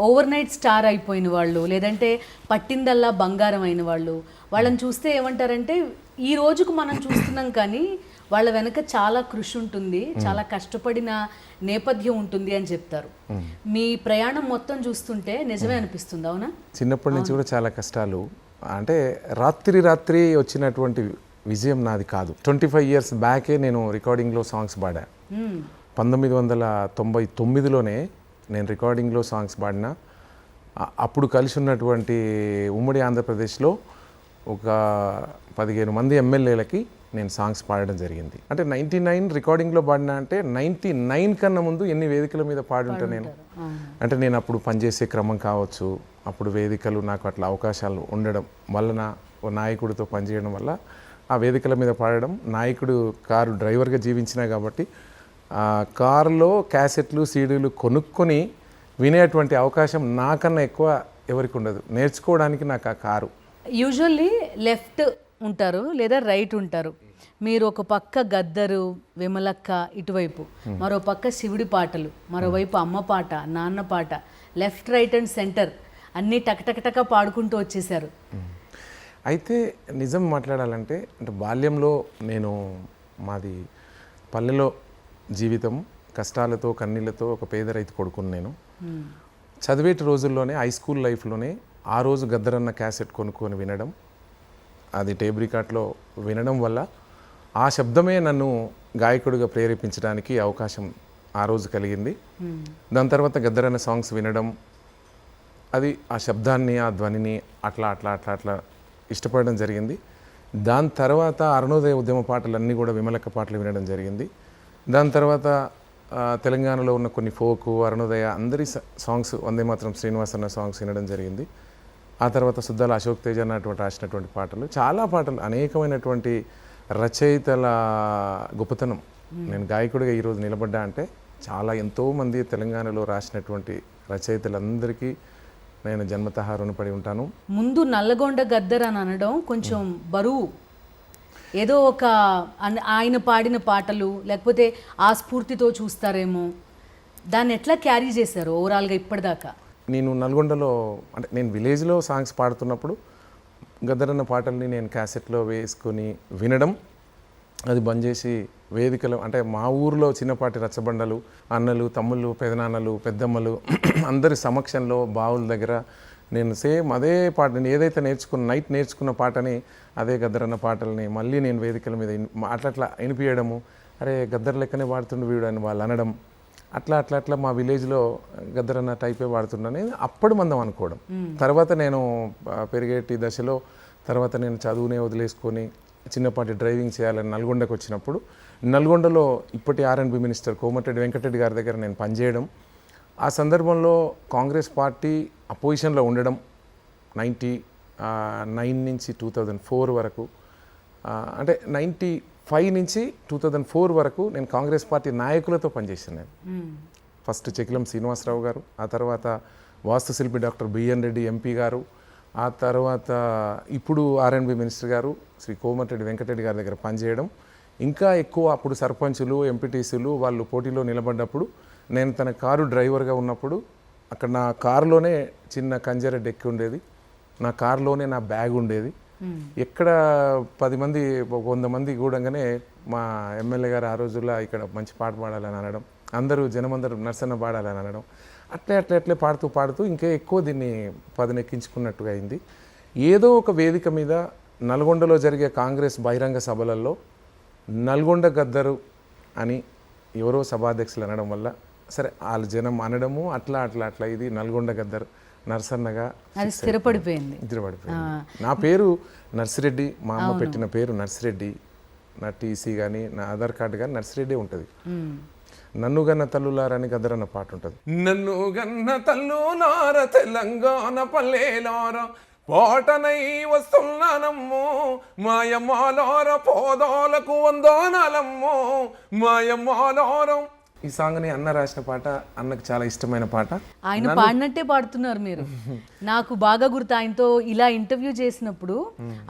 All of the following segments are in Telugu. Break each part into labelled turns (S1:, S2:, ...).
S1: ఓవర్ నైట్ స్టార్ అయిపోయిన వాళ్ళు, లేదంటే పట్టిందల్లా బంగారం అయిన వాళ్ళు, వాళ్ళని చూస్తే ఏమంటారంటే ఈ రోజుకు మనం చూస్తున్నాం కానీ వాళ్ళ వెనక చాలా కృషి ఉంటుంది, చాలా కష్టపడిన నేపథ్యం ఉంటుంది అని చెప్తారు. మీ ప్రయాణం మొత్తం చూస్తుంటే నిజమే అనిపిస్తుంది, అవునా?
S2: చిన్నప్పటి నుంచి కూడా చాలా కష్టాలు. అంటే రాత్రి వచ్చినటువంటి విజయం నాది కాదు. 25 ఇయర్స్ బ్యాకే నేను రికార్డింగ్లో సాంగ్స్ పాడా. 1999లోనే నేను రికార్డింగ్లో సాంగ్స్ పాడిన. అప్పుడు కలిసి ఉన్నటువంటి ఉమ్మడి ఆంధ్రప్రదేశ్లో ఒక 15 మంది ఎమ్మెల్యేలకి నేను సాంగ్స్ పాడడం జరిగింది. అంటే 99 రికార్డింగ్లో పాడినా అంటే 99 కన్నా ముందు ఎన్ని వేదికల మీద పాడుంటా నేను. అంటే నేను అప్పుడు పనిచేసే క్రమం కావచ్చు, అప్పుడు వేదికలు నాకు అట్లా అవకాశాలు ఉండడం వలన, ఓ నాయకుడితో పనిచేయడం వల్ల ఆ వేదికల మీద పాడడం. నాయకుడు కారు డ్రైవర్గా జీవించినా కాబట్టి ఆ కారులో క్యాసెట్లు సీడీలు కొనుక్కొని వినేటువంటి అవకాశం నాకన్నా ఎక్కువ ఎవరికి ఉండదు. నేర్చుకోవడానికి నాకు ఆ కారు.
S1: యూజువల్లీ లెఫ్ట్ ఉంటారు లేదా రైట్ ఉంటారు. మీరు ఒక పక్క గద్దరు, విమలక్క ఇటువైపు, మరో పక్క శివుడి పాటలు, మరోవైపు అమ్మ పాట, నాన్న పాట, లెఫ్ట్ రైట్ అండ్ సెంటర్ అన్నీ టకటకటక పాడుకుంటూ వచ్చేసారు.
S2: అయితే నిజం మాట్లాడాలంటే అంటే బాల్యంలో మాది పల్లెలో జీవితం, కష్టాలతో కన్నీళ్ళతో ఒక పేద రైతు కొడుకుని నేను. చదివేటి రోజుల్లోనే హై స్కూల్ లైఫ్లోనే ఆ రోజు గద్దరన్న క్యాసెట్ కొనుక్కొని వినడం, అది టేప్ రికార్డ్లో వినడం వల్ల ఆ శబ్దమే నన్ను గాయకుడిగా ప్రేరేపించడానికి అవకాశం ఆ రోజు కలిగింది. దాని తర్వాత గద్దరన్న సాంగ్స్ వినడం, అది ఆ శబ్దాన్ని ఆ ధ్వనిని అట్లా అట్లా అట్లా అట్లా ఇష్టపడడం జరిగింది. దాని తర్వాత అరుణోదయ ఉద్యమ పాటలన్నీ కూడా విమలక్క పాటలు వినడం జరిగింది. దాని తర్వాత తెలంగాణలో ఉన్న కొన్ని ఫోకు, అరుణోదయ అందరి సాంగ్స్, వందే మాత్రం శ్రీనివాసన్న సాంగ్స్ వినడం జరిగింది. ఆ తర్వాత సుద్దాల అశోక్ తేజ రాసినటువంటి పాటలు, చాలా పాటలు, అనేకమైనటువంటి రచయితల గొప్పతనం. నేను గాయకుడిగా ఈరోజు నిలబడ్డా అంటే చాలా ఎంతోమంది తెలంగాణలో రాసినటువంటి రచయితలందరికీ నేను జన్మతః రుణపడి ఉంటాను.
S1: ముందు నల్లగొండ గద్దర్ అని అనడం కొంచెం బరువు, ఏదో ఒక ఆయన పాడిన పాటలు లేకపోతే ఆ స్ఫూర్తితో చూస్తారేమో, దాన్ని ఎట్లా క్యారీ చేశారు ఓవరాల్గా ఇప్పటిదాకా?
S2: నేను నల్గొండలో అంటే నేను విలేజ్లో సాంగ్స్ పాడుతున్నప్పుడు గద్దరన్న పాటల్ని నేను క్యాసెట్లో వేసుకొని వినడం, అది బంద్ చేసి వేదికలు అంటే మా ఊరిలో చిన్నపాటి రచ్చబండలు, అన్నలు, తమ్ముళ్ళు, పెదనాన్నలు, పెద్దమ్మలు అందరి సమక్షంలో బావుల దగ్గర నేను సేమ్ అదే పాట, నేను ఏదైతే నైట్ నేర్చుకున్న పాటని, అదే గద్దరన్న పాటల్ని మళ్ళీ నేను వేదికల మీద అట్లా వినిపించడము. అరే గద్దర్ లెక్కనే పాడుతుండు వీడు అని వాళ్ళు అనడం, అట్లా మా విలేజ్లో గద్దరన్న టైపే వాడుతున్నాను అప్పుడు మందం అనుకోవడం. తర్వాత నేను పెరిగేటి దశలో తర్వాత నేను చదువునే వదిలేసుకొని చిన్నపాటి డ్రైవింగ్ చేయాలని నల్గొండకు వచ్చినప్పుడు, నల్గొండలో ఇప్పటి R&B మినిస్టర్ కోమటిరెడ్డి వెంకటరెడ్డి గారి దగ్గర నేను పనిచేయడం. ఆ సందర్భంలో కాంగ్రెస్ పార్టీ అపోజిషన్లో ఉండడం 99 నుంచి 2004 వరకు, అంటే 95 నుంచి 2004 వరకు నేను కాంగ్రెస్ పార్టీ నాయకులతో పనిచేశాను. నేను ఫస్ట్ చెకిలం శ్రీనివాసరావు గారు, ఆ తర్వాత వాస్తుశిల్పి డాక్టర్ బిఎన్ రెడ్డి ఎంపీ గారు, ఆ తర్వాత ఇప్పుడు R&B మినిస్టర్ గారు శ్రీ కోమటిరెడ్డి వెంకటరెడ్డి గారి దగ్గర పనిచేయడం. ఇంకా ఎక్కువ అప్పుడు సర్పంచులు, ఎంపీటీసీలు వాళ్ళు పోటీలో నిలబడ్డప్పుడు నేను తన కారు డ్రైవర్గా ఉన్నప్పుడు అక్కడ నా కారులోనే చిన్న కంజర డెక్ ఉండేది, నా కారులోనే నా బ్యాగ్ ఉండేది. ఎక్కడ 10 మంది 100 మంది కూడంగానే మా ఎమ్మెల్యే గారు ఆ రోజుల్లో ఇక్కడ మంచి పాట పాడాలని అనడం, జనమందరూ నర్సన్న పాడాలని అనడం, అట్లే పాడుతూ ఇంకా ఎక్కువ దీన్ని పదనెక్కించుకున్నట్టుగా అయింది. ఏదో ఒక వేదిక మీద నల్గొండలో జరిగే కాంగ్రెస్ బహిరంగ సభలలో నల్గొండ గద్దరు అని ఎవరో సభాధ్యక్షులు అనడం వల్ల సరే వాళ్ళ జనం అనడము అట్లా ఇది నల్గొండ గద్దరు నర్సన్నగా
S1: అది స్థిరపడిపోయింది.
S2: నా పేరు నర్సిరెడ్డి, మా అమ్మ పెట్టిన పేరు నర్సిరెడ్డి, నా టీసీ కానీ నా ఆధార్ కార్డు కానీ నర్సిరెడ్డి ఉంటుంది. నన్ను గన్న తల్లులారని గద్దరన్న పాట ఉంటుంది. నన్ను గన్న తల్లులార తెలంగాణ పల్లెలార పాటనై వస్తున్నానమ్మో, మాయమ్మాలార పోదాలకు వందనాలమ్మో, మాయమ్మాలార. ఈ సాంగ్ని అన్న రాసిన పాట, అన్నకు చాలా ఇష్టమైన పాట.
S1: ఆయన పాడినట్టే పాడుతున్నారు మీరు. నాకు బాగా గుర్తు, ఆయనతో ఇలా ఇంటర్వ్యూ చేసినప్పుడు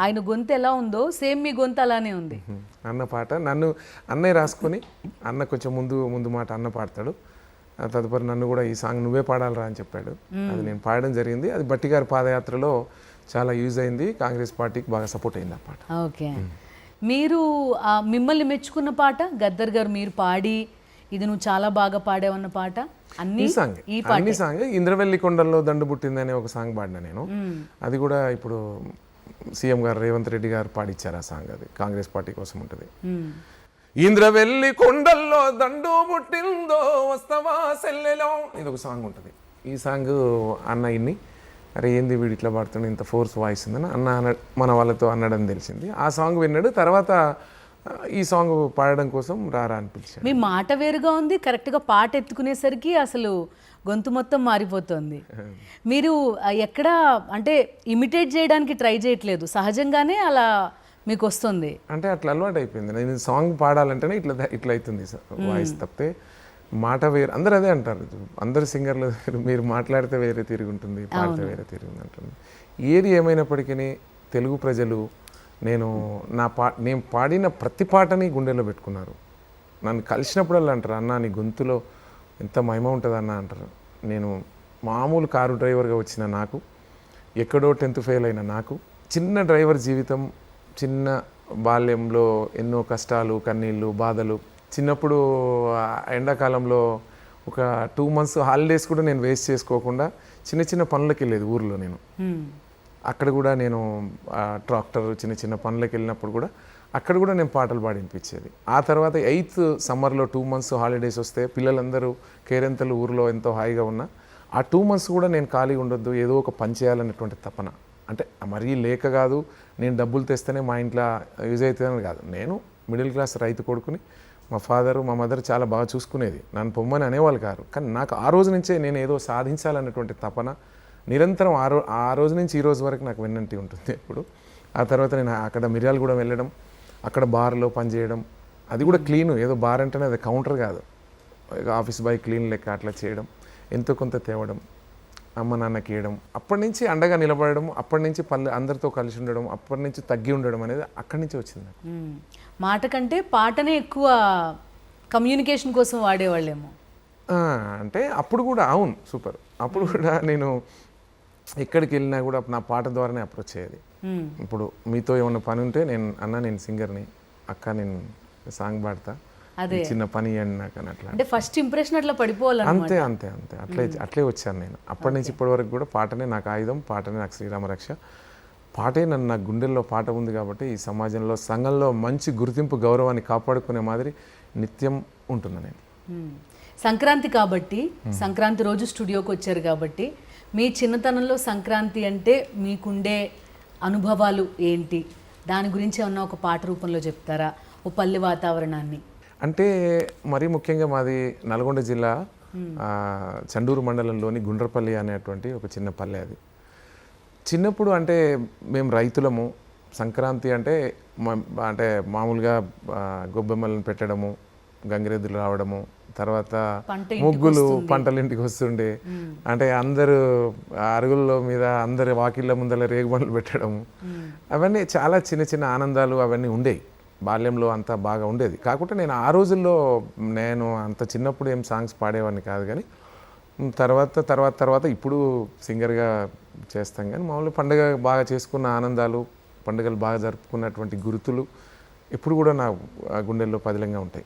S1: ఆయన గొంతు ఎలా ఉందో సేమ్ మీ గొంతు అలానే ఉంది.
S2: అన్న పాట అన్నయ్య రాసుకొని, అన్న కొంచెం ముందు మాట అన్న పాడతాడు. తదుపరి నన్ను కూడా ఈ సాంగ్ నువ్వే పాడాలరా అని చెప్పాడు. అది నేను పాడడం జరిగింది. అది బట్టి గారి పాదయాత్రలో చాలా యూజ్ అయింది. కాంగ్రెస్ పార్టీకి బాగా సపోర్ట్ అయింది ఆ పాట.
S1: ఓకే. మీరు మిమ్మల్ని మెచ్చుకున్న పాట గద్దర్ గారు మీరు పాడి ఇది నువ్వు చాలా బాగా పాడావన్న పాట అన్ని
S2: సాంగ్ ఇంద్రవెల్లి కొండల్లో దండు పుట్టిందనే ఒక సాంగ్ పాడినా నేను. అది కూడా ఇప్పుడు సీఎం గారు రేవంత్ రెడ్డి గారు పాడిచ్చారు ఆ సాంగ్. అది కాంగ్రెస్ పార్టీ కోసం ఉంటుంది. ఇంద్రవెల్లి కొండల్లో దండు పుట్టిందో వస్తవా సెల్లెలో, ఇది ఒక సాంగ్ ఉంటుంది. ఈ సాంగ్ అన్న ఇన్ని అరే ఏంది వీడు ఇట్లా పాడుతుండే ఇంత ఫోర్స్ వాయిస్ ఉందని అన్న మన వాళ్ళతో అన్నడం తెలిసింది. ఆ సాంగ్ విన్నాడు. తర్వాత ఈ సాంగ్ పాడడం కోసం రారా అని పిలిచాడు.
S1: మీ మాట వేరుగా ఉంది, కరెక్ట్గా పాట ఎత్తుకునేసరికి అసలు గొంతు మొత్తం మారిపోతుంది. మీరు ఎక్కడ అంటే ఇమిటేట్ చేయడానికి ట్రై చేయట్లేదు, సహజంగానే అలా మీకు వస్తుంది.
S2: అంటే అట్లా అలవాటు అయిపోయింది. నేను సాంగ్ పాడాలంటేనే ఇట్లా అవుతుంది వాయిస్ తప్పితే మాట వేరు. అందరు అదే అంటారు, అందరు సింగర్లు మీరు మాట్లాడితే వేరే తిరిగి ఉంటుంది, పాడితే వేరే తిరిగి ఉంటుంది. ఏది ఏమైనప్పటికీ తెలుగు ప్రజలు నేను పాడిన ప్రతి పాటని గుండెలో పెట్టుకున్నారు. నన్ను కలిసినప్పుడల్లా అంటారు, అన్న నీ గొంతులో ఎంత మహిమ ఉంటుంది అన్న అంటారు. నేను మామూలు కారు డ్రైవర్గా వచ్చిన నాకు, ఎక్కడో 10th ఫెయిల్ అయిన నాకు, చిన్న డ్రైవర్ జీవితం, చిన్న బాల్యంలో ఎన్నో కష్టాలు, కన్నీళ్ళు, బాధలు. చిన్నప్పుడు ఎండాకాలంలో ఒక 2 months హాలిడేస్ కూడా నేను వేస్ట్ చేసుకోకుండా చిన్న చిన్న పనులకి వెళ్ళేది ఊర్లో. నేను అక్కడ కూడా నేను ట్రాక్టర్ చిన్న చిన్న పనులకి వెళ్ళినప్పుడు కూడా అక్కడ కూడా నేను పాటలు పాడినిపించేది. ఆ తర్వాత 8th సమ్మర్లో 2 months హాలిడేస్ వస్తే పిల్లలందరూ కేరెంతలు ఊరిలో ఎంతో హాయిగా ఉన్నా ఆ 2 months కూడా నేను ఖాళీగా ఉండొద్దు, ఏదో ఒక పని చేయాలనేటువంటి తపన. అంటే మరీ లేక కాదు, నేను డబ్బులు తెస్తేనే మా ఇంట్లో యూజ్ అవుతుందని కాదు. నేను మిడిల్ క్లాస్ రైతు కొడుకుని, మా ఫాదరు మా మదర్ చాలా బాగా చూసుకునేది, నన్ను పొమ్మని అనేవాళ్ళు కాదు. కానీ నాకు ఆ రోజు నుంచే నేను ఏదో సాధించాలన్నటువంటి తపన నిరంతరం ఆ రోజు నుంచి ఈ రోజు వరకు నాకు వెన్నంటి ఉంటుంది ఎప్పుడు. ఆ తర్వాత నేను అక్కడ మిర్యాలగూడెం వెళ్ళడం, అక్కడ బార్లో పనిచేయడం, అది కూడా క్లీను, ఏదో బార్ అంటేనే అది కౌంటర్ కాదు, ఆఫీస్ బాయ్ క్లీన్ లెక్క అట్లా చేయడం, ఎంతో కొంత తేవడం, అమ్మ నాన్నకి ఇవ్వడం, అప్పటి నుంచి అండగా నిలబడడం, అప్పటి నుంచి అందరితో కలిసి ఉండడం, అప్పటి నుంచి తగ్గి ఉండడం అనేది అక్కడి నుంచి వచ్చింది.
S1: మాట కంటే పాటనే ఎక్కువ కమ్యూనికేషన్ కోసం వాడేవాళ్ళేమో.
S2: అంటే అప్పుడు కూడా అవును, సూపర్. అప్పుడు కూడా నేను ఎక్కడికి వెళ్ళినా కూడా నా పాట ద్వారానే అప్రోచ్ అయ్యేది. ఇప్పుడు మీతో ఏమన్నా పని ఉంటే నేను సింగర్ని, అక్క నేను సాంగ్ పాడతా, చిన్న పని అని నాకు అని అట్లా.
S1: అంటే ఫస్ట్ ఇంప్రెషన్ అట్లా పడిపోవాలి.
S2: అంతే అంతే అంతే అట్లే వచ్చాను నేను. అప్పటి నుంచి ఇప్పటి వరకు కూడా పాటనే నాకు ఆయుధం, పాటనే నాకు శ్రీరామ రక్ష. పాటే నా గుండెల్లో పాట ఉంది కాబట్టి ఈ సమాజంలో, సంఘంలో మంచి గుర్తింపు, గౌరవాన్ని కాపాడుకునే మాదిరి నిత్యం ఉంటున్నా నేను.
S1: సంక్రాంతి కాబట్టి, సంక్రాంతి రోజు స్టూడియోకి వచ్చారు కాబట్టి, మీ చిన్నతనంలో సంక్రాంతి అంటే మీకుండే అనుభవాలు ఏంటి, దాని గురించి ఏమన్నా ఒక పాట రూపంలో చెప్తారా, ఓ పల్లె వాతావరణాన్ని?
S2: అంటే మరీ ముఖ్యంగా మాది నల్గొండ జిల్లా చండూరు మండలంలోని గుండ్రపల్లి అనేటువంటి ఒక చిన్న పల్లె. అది చిన్నప్పుడు అంటే మేము రైతులము. సంక్రాంతి అంటే మామూలుగా గొబ్బెమ్మలను పెట్టడము, గంగిరెద్దులు రావడము, తర్వాత ముగ్గులు, పంటలు ఇంటికి వస్తుండే, అంటే అందరూ అరుగుల మీద, అందరి వాకిళ్ళ ముందర రేగుబండ్లు పెట్టడము, అవన్నీ చాలా చిన్న చిన్న ఆనందాలు అవన్నీ ఉండేవి. బాల్యంలో అంతా బాగా ఉండేది. కాకుంటే నేను ఆ రోజుల్లో నేను అంత చిన్నప్పుడు ఏం సాంగ్స్ పాడేవాడిని కాదు. కానీ తర్వాత ఇప్పుడు సింగర్గా చేస్తాం. కానీ మామూలు పండుగ బాగా చేసుకున్న ఆనందాలు, పండుగలు బాగా జరుపుకున్నటువంటి గుర్తులు ఇప్పుడు కూడా నా గుండెల్లో పదిలంగా ఉంటాయి.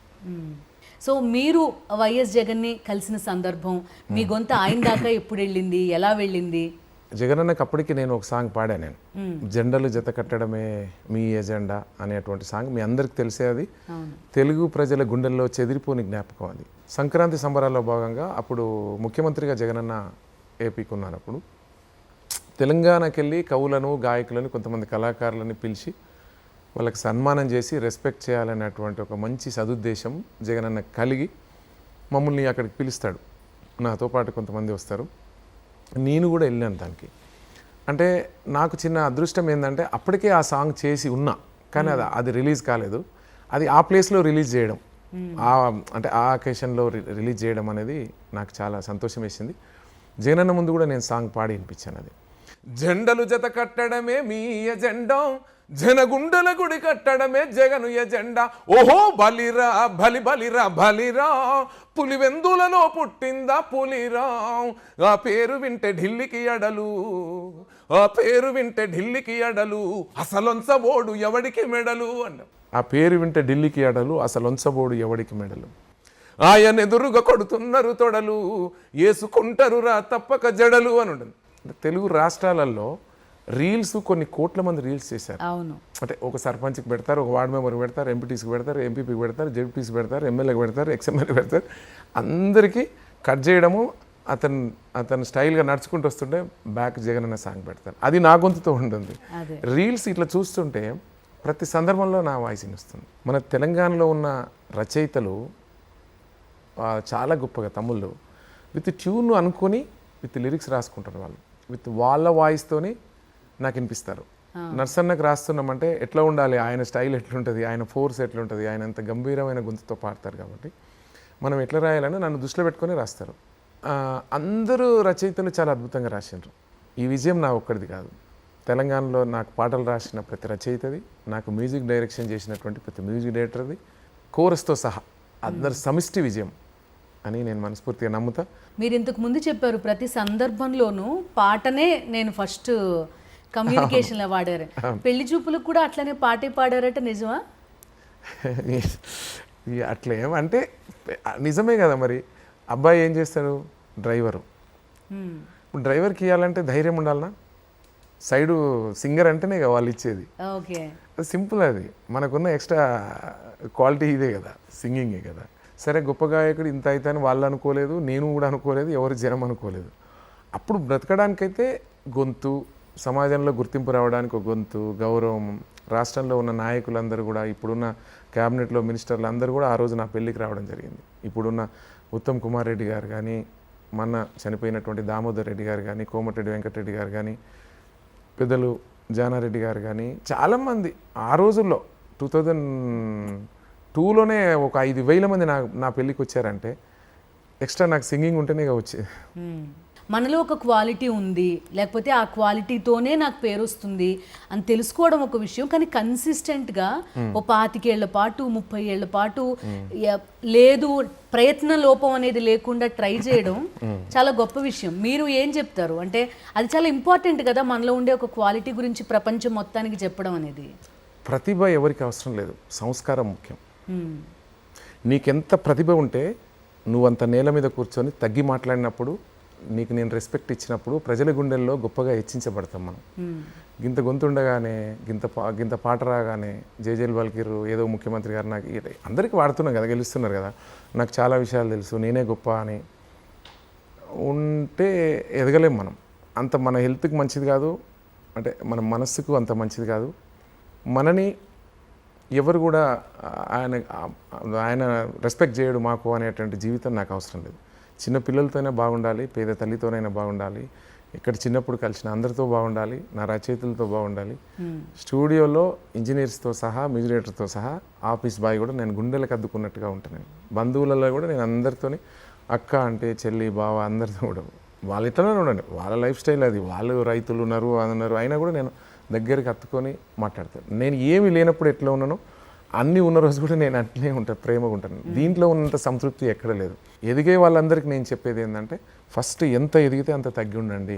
S1: సో మీరు వైఎస్ జగన్ని కలిసిన సందర్భం, మీ గొంతు ఆయన దాకా ఎప్పుడు వెళ్ళింది, ఎలా వెళ్ళింది?
S2: జగనన్నకి అప్పటికి నేను ఒక సాంగ్ పాడా. నేను జెండలు జత కట్టడమే మీ ఎజెండా అనేటువంటి సాంగ్ మీ అందరికి తెలిసే. అది తెలుగు ప్రజల గుండెల్లో చెదిరిపోని జ్ఞాపకం. అది సంక్రాంతి సంబరాల్లో భాగంగా అప్పుడు ముఖ్యమంత్రిగా జగనన్న ఏపీకి ఉన్నారు. అప్పుడు తెలంగాణకి వెళ్ళి కవులను, గాయకులను, కొంతమంది కళాకారులను పిలిచి వాళ్ళకి సన్మానం చేసి రెస్పెక్ట్ చేయాలనేటువంటి ఒక మంచి సదుద్దేశం జగనన్న కలిగి మమ్మల్ని అక్కడికి పిలుస్తాడు. నాతో పాటు కొంతమంది వస్తారు. నేను కూడా వెళ్ళాను దానికి. అంటే నాకు చిన్న అదృష్టం ఏంటంటే అప్పటికే ఆ సాంగ్ చేసి ఉన్నా, కానీ అది రిలీజ్ కాలేదు. అది ఆ ప్లేస్లో రిలీజ్ చేయడం, అంటే ఆ అకేషన్లో రిలీజ్ చేయడం అనేది నాకు చాలా సంతోషం వేసింది. జగనన్న ముందు కూడా నేను సాంగ్ పాడి వినిపించాను. అది జెండలు జత కట్టడమే మీ ఎజెండా, జనగుండల గుడి కట్టడమే జగను ఎజెండా. ఓహో బలిరా బలి బలిరా బలిరా, పులివెందులలో పుట్టిందా పులిరా. ఆ పేరు వింటే ఢిల్లీకి అడలు, ఆ పేరు వింటే ఢిల్లీకి అడలు, అసలొంచబోడు ఎవడికి మెడలు అన్న. ఆ పేరు వింటే ఢిల్లీకి అడలు, అసలొంచబోడు ఎవడికి మెడలు. ఆయన ఎదురుగా కొడుతున్నారు తొడలు, వేసుకుంటారు రా తప్పక జడలు అని ఉంటుంది. తెలుగు రాష్ట్రాలలో రీల్స్ కొన్ని కోట్ల మంది రీల్స్ చేశారు.
S1: అవును,
S2: అంటే ఒక సర్పంచ్కి పెడతారు, ఒక వార్డు మెంబర్కి పెడతారు, ఎంపీటీస్కి పెడతారు, ఎంపీపీకి పెడతారు, జెడ్పీకి పెడతారు, ఎమ్మెల్యేకి పెడతారు, ఎక్స్ఎమ్మెల్యేకి పెడతారు. అందరికీ కట్ చేయడము, అతను స్టైల్గా నడుచుకుంటూ వస్తుంటే బ్యాక్ జగన్ అనే సాంగ్ పెడతారు. అది నా గొంతుతో ఉంటుంది. రీల్స్ ఇట్లా చూస్తుంటే ప్రతి సందర్భంలో నా వాయిస్ వస్తుంది. మన తెలంగాణలో ఉన్న రచయితలు చాలా గొప్పగా తమ్ముళ్ళు విత్ ట్యూన్ అనుకొని విత్ లిరిక్స్ రాసుకుంటారు. వాళ్ళు విత్ వాళ్ళ వాయిస్తోని నాకు వినిపిస్తారు. నర్సన్నకు రాస్తున్నామంటే ఎట్లా ఉండాలి, ఆయన స్టైల్ ఎట్లుంటుంది, ఆయన ఫోర్స్ ఎట్లుంటుంది, ఆయన అంత గంభీరమైన గొంతుతో పాడతారు. కాబట్టి మనం ఎట్లా రాయాలని నన్ను దృష్టిలో పెట్టుకొని రాస్తారు. అందరూ రచయితలు చాలా అద్భుతంగా రాసిండ్రు. ఈ విజయం నా ఒక్కడిది కాదు. తెలంగాణలో నాకు పాటలు రాసిన ప్రతి రచయితది, నాకు మ్యూజిక్ డైరెక్షన్ చేసినటువంటి ప్రతి మ్యూజిక్ డైరెక్టర్ది, కోరస్తో సహా అందరు సమిష్టి విజయం అని నేను మనస్ఫూర్తిగా నమ్ముతా.
S1: మీరు ఇంతకు ముందు చెప్పారు ప్రతి సందర్భంలోనూ పాటనే నేను ఫస్ట్ కమ్యూనికేషన్లో వాడారు. పెళ్లి చూపులకు కూడా అట్లనే పాటే పాడారట, నిజమా?
S2: అట్లా ఏమంటే నిజమే కదా. మరి అబ్బాయి ఏం చేస్తాడు, డ్రైవరు. ఇప్పుడు డ్రైవర్కి ఇవ్వాలంటే ధైర్యం ఉండాలనా? సైడు సింగర్ అంటేనే కదా వాళ్ళు ఇచ్చేది.
S1: Okay,
S2: simple. అది మనకున్న ఎక్స్ట్రా క్వాలిటీ ఇదే కదా, సింగింగే కదా. సరే గొప్ప గాయకుడు ఇంత అయితే అని వాళ్ళు అనుకోలేదు, నేను కూడా అనుకోలేదు, ఎవరు జనం అనుకోలేదు. అప్పుడు బ్రతకడానికైతే గొంతు, సమాజంలో గుర్తింపు రావడానికి ఒక గొంతు, గౌరవం. రాష్ట్రంలో ఉన్న నాయకులందరూ కూడా, ఇప్పుడున్న క్యాబినెట్లో మినిస్టర్లు అందరూ కూడా ఆ రోజు నా పెళ్ళికి రావడం జరిగింది. ఇప్పుడున్న ఉత్తమ్ కుమార్ రెడ్డి గారు కానీ, మొన్న చనిపోయినటువంటి దామోదర్ రెడ్డి గారు కానీ, కోమటిరెడ్డి వెంకటరెడ్డి గారు కానీ, పెద్దలు జానారెడ్డి గారు కానీ, చాలామంది ఆ రోజుల్లో 2002లోనే ఒక 5,000 మంది నా పెళ్ళికి వచ్చారంటే ఎక్స్ట్రా నాకు సింగింగ్ ఉంటేనే వచ్చేది.
S1: మనలో ఒక క్వాలిటీ ఉంది, లేకపోతే ఆ క్వాలిటీతోనే నాకు పేరు వస్తుంది అని తెలుసుకోవడం ఒక విషయం. కానీ కన్సిస్టెంట్గా ఓ 25 ఏళ్ల పాటు 30 ఏళ్ల పాటు లేదు, ప్రయత్న లోపం అనేది లేకుండా ట్రై చేయడం చాలా గొప్ప విషయం. మీరు ఏం చెప్తారు అంటే అది చాలా ఇంపార్టెంట్ కదా, మనలో ఉండే ఒక క్వాలిటీ గురించి ప్రపంచం మొత్తానికి చెప్పడం అనేది.
S2: ప్రతిభ ఎవరికి అవసరం లేదు, సంస్కారం ముఖ్యం. నీకెంత ప్రతిభ ఉంటే నువ్వంత నేల మీద కూర్చొని తగ్గి మాట్లాడినప్పుడు, నీకు నేను రెస్పెక్ట్ ఇచ్చినప్పుడు ప్రజల గుండెల్లో గొప్పగా హెచ్చించబడతాం మనం. గింత గొంతుండగానే, గింత పాట రాగానే జేజేలు పలికిర్రు, ఏదో ముఖ్యమంత్రి గారు నాకు అందరికీ వాడుతున్నాం కదా, గెలుస్తున్నారు కదా, నాకు చాలా విషయాలు తెలుసు, నేనే గొప్ప అని ఉంటే ఎదగలేం మనం. అంత మన హెల్త్కి మంచిది కాదు, అంటే మన మనస్సుకు అంత మంచిది కాదు. మనని ఎవరు కూడా ఆయన రెస్పెక్ట్ చేయడు మాకు అనేటువంటి జీవితం నాకు అవసరం లేదు. చిన్న పిల్లలతోనే బాగుండాలి, పేద తల్లితోనైనా బాగుండాలి, ఇక్కడ చిన్నప్పుడు కలిసిన అందరితో బాగుండాలి, నా రచయితలతో బాగుండాలి. స్టూడియోలో ఇంజనీర్స్తో సహా, మ్యూజిక్ డైరెక్టర్తో సహా, ఆఫీస్ బాయ్ కూడా నేను గుండెలకు అద్దుకున్నట్టుగా ఉంటాను. బంధువులలో కూడా నేను అందరితోని అక్క అంటే చెల్లి, బావ అందరితో కూడా వాళ్ళు ఇట్లనే ఉండండి, వాళ్ళ లైఫ్ స్టైల్ అది. వాళ్ళు రైతులు ఉన్నారు, అన్నారు, అయినా కూడా నేను దగ్గరికి హత్తుకొని మాట్లాడతాను. నేను ఏమి లేనప్పుడు ఎట్లా ఉన్నానో అన్నీ ఉన్న రోజు కూడా నేను అట్లనే ఉంటాను, ప్రేమగా ఉంటాను. దీంట్లో ఉన్నంత సంతృప్తి ఎక్కడ లేదు. ఎదిగే వాళ్ళందరికీ నేను చెప్పేది ఏంటంటే, ఫస్ట్ ఎంత ఎదిగితే అంత తగ్గి ఉండండి.